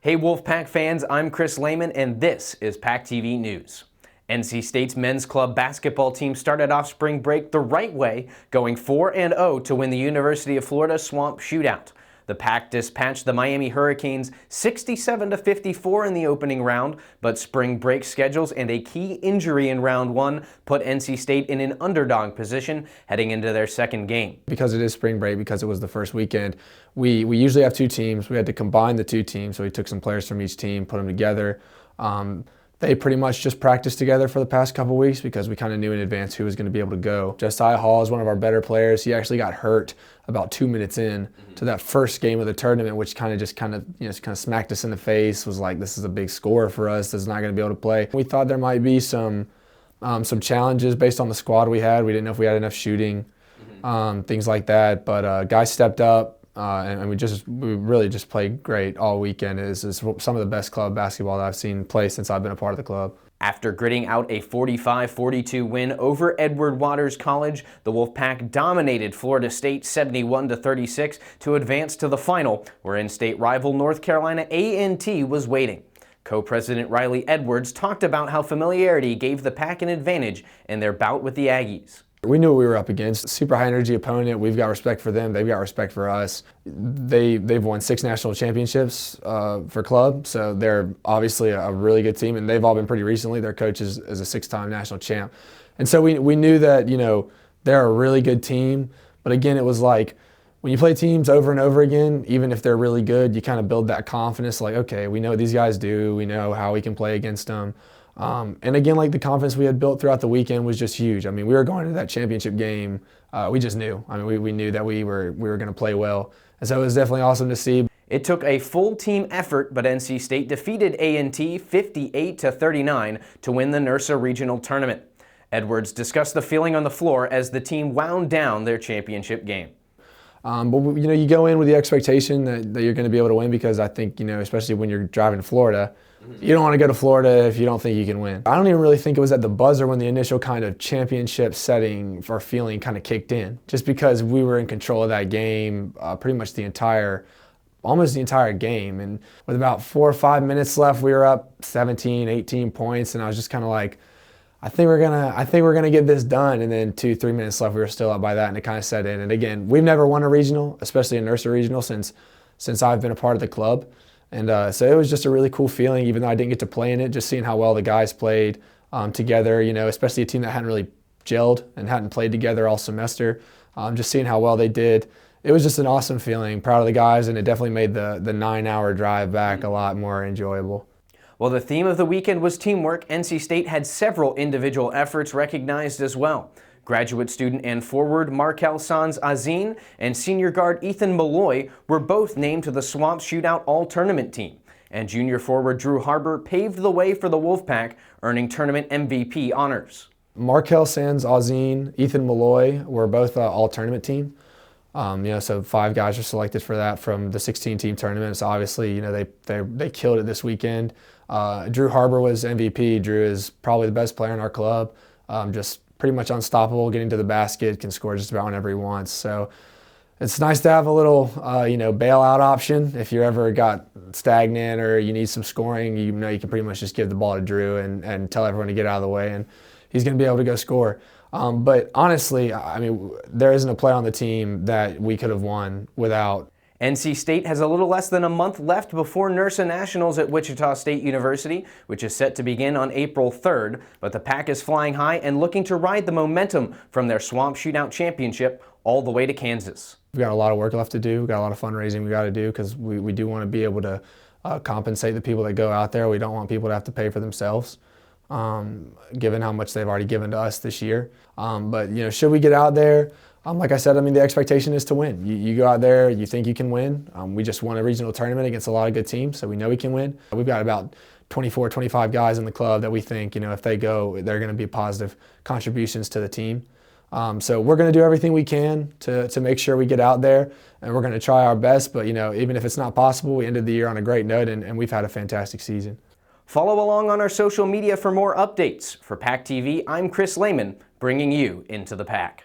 Hey Wolfpack fans, I'm Chris Lehman and this is PackTV News. NC State's men's club basketball team started off spring break the right way, going 4-0 to win the University of Florida Swamp Shootout. The Pack dispatched the Miami Hurricanes 67-54 in the opening round, but spring break schedules and a key injury in round one put NC State in an underdog position heading into their second game. Because it is spring break, because it was the first weekend, we usually have two teams. We had to combine the two teams, so we took some players from each team, put them together. They pretty much just practiced together for the past couple weeks because we kind of knew in advance who was going to be able to go. Josiah Hall is one of our better players. He actually got hurt about 2 minutes in to that first game of the tournament, which kind of smacked us in the face. Was like, this is a big score for us. This is not going to be able to play. We thought there might be some challenges based on the squad we had. We didn't know if we had enough shooting, things like that. But guys stepped up. And we really just played great all weekend. It's some of the best club basketball that I've seen play since I've been a part of the club. After gritting out a 45-42 win over Edward Waters College, the Wolfpack dominated Florida State 71-36 to advance to the final, where in-state rival North Carolina A&T was waiting. Co-president Riley Edwards talked about how familiarity gave the Pack an advantage in their bout with the Aggies. We knew what we were up against. Super high energy opponent. We've got respect for them. They've got respect for us. They've won 6 national championships for club, so they're obviously a really good team, and they've all been pretty recently. Their coach is a 6-time national champ. And so we knew that, they're a really good team. But again, it was like when you play teams over and over again, even if they're really good, you kind of build that confidence like, okay, we know what these guys do. We know how we can play against them. And again, like the confidence we had built throughout the weekend was just huge. I mean, we were going into that championship game. We just knew. I mean, we knew that we were going to play well. And so it was definitely awesome to see. It took a full team effort, but NC State defeated A&T 58-39 to win the NIRSA regional tournament. Edwards discussed the feeling on the floor as the team wound down their championship game. But you go in with the expectation that you're going to be able to win, because I think, especially when you're driving to Florida, you don't want to go to Florida if you don't think you can win. I don't even really think it was at the buzzer when the initial kind of championship setting or feeling kind of kicked in, just because we were in control of that game pretty much almost the entire game. And with about 4 or 5 minutes left, we were up 17, 18 points, and I was just kind of like, I think we're gonna get this done. And then 2, 3 minutes left, we were still up by that, and it kind of set in. And again, we've never won a regional, especially a NIRSA regional, since I've been a part of the club. And so it was just a really cool feeling, even though I didn't get to play in it, just seeing how well the guys played together, especially a team that hadn't really gelled and hadn't played together all semester. Just seeing how well they did. It was just an awesome feeling, proud of the guys, and it definitely made the 9-hour drive back a lot more enjoyable. Well, the theme of the weekend was teamwork. NC State had several individual efforts recognized as well. Graduate student and forward Markel Sans-Azin and senior guard Ethan Malloy were both named to the Swamp Shootout All-Tournament team. And junior forward Drew Harbor paved the way for the Wolfpack, earning tournament MVP honors. Markel Sans-Azin, Ethan Malloy were both All-Tournament team. So 5 guys were selected for that from the 16-team tournament. So obviously, they killed it this weekend. Drew Harbor was MVP. Drew is probably the best player in our club. Just pretty much unstoppable, getting to the basket, can score just about whenever he wants. So it's nice to have a little, bailout option. If you ever got stagnant or you need some scoring, you can pretty much just give the ball to Drew and tell everyone to get out of the way, and he's going to be able to go score. But honestly, there isn't a play on the team that we could have won without. NC State has a little less than a month left before NIRSA Nationals at Wichita State University, which is set to begin on April 3rd. But the Pack is flying high and looking to ride the momentum from their Swamp Shootout championship all the way to Kansas. We've got a lot of work left to do. We've got a lot of fundraising we got to do, because we do want to be able to compensate the people that go out there. We don't want people to have to pay for themselves, given how much they've already given to us this year. But should we get out there, like I said, the expectation is to win. You go out there, you think you can win. We just won a regional tournament against a lot of good teams, so we know we can win. We've got about 24, 25 guys in the club that we think, if they go, they're going to be positive contributions to the team. So we're going to do everything we can to make sure we get out there, and we're going to try our best. But, even if it's not possible, we ended the year on a great note, and we've had a fantastic season. Follow along on our social media for more updates. For PackTV, I'm Chris Lehman, bringing you into the Pack.